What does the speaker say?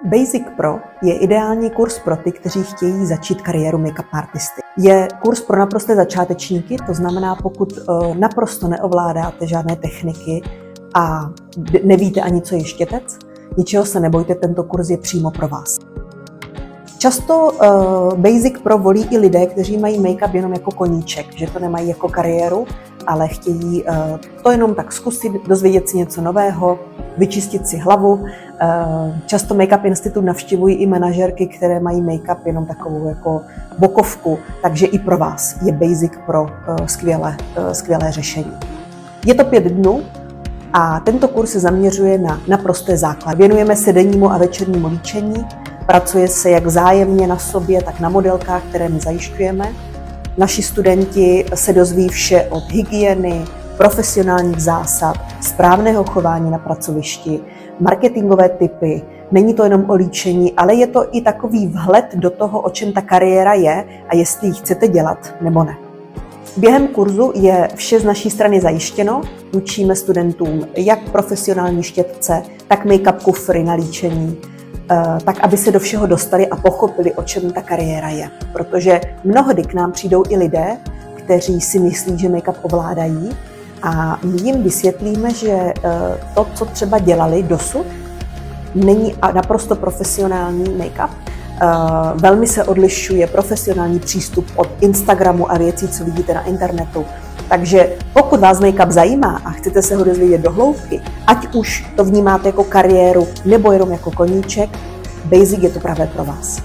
Basic Pro je ideální kurz pro ty, kteří chtějí začít kariéru make-up artisty. Je kurz pro naprosté začátečníky, to znamená, pokud naprosto neovládáte žádné techniky a nevíte ani, co je štětec, ničeho se nebojte, tento kurz je přímo pro vás. Často Basic Pro volí i lidé, kteří mají make-up jenom jako koníček, že to nemají jako kariéru, ale chtějí to jenom tak zkusit, dozvědět si něco nového, vyčistit si hlavu. Často Make-up Institute navštěvují i manažerky, které mají make-up jenom takovou jako bokovku, takže i pro vás je Basic Pro skvělé řešení. Je to 5 dnů a tento kurz se zaměřuje na naprosté základy. Věnujeme se dennímu a večernímu líčení, pracuje se jak vzájemně na sobě, tak na modelkách, které my zajišťujeme. Naši studenti se dozví vše od hygieny, profesionálních zásad, správného chování na pracovišti, marketingové tipy. Není to jenom o líčení, ale je to i takový vhled do toho, o čem ta kariéra je a jestli ji chcete dělat nebo ne. Během kurzu je vše z naší strany zajištěno. Učíme studentům jak profesionální štětce, tak make-up kufry na líčení, tak aby se do všeho dostali a pochopili, o čem ta kariéra je. Protože mnohdy k nám přijdou i lidé, kteří si myslí, že make-up ovládají, a my jim vysvětlíme, že to, co třeba dělali dosud, není naprosto profesionální make-up. Velmi se odlišuje profesionální přístup od Instagramu a věcí, co vidíte na internetu. Takže pokud vás make-up zajímá a chcete se ho dozvědět do hloubky, ať už to vnímáte jako kariéru nebo jenom jako koníček, Basic je to právě pro vás.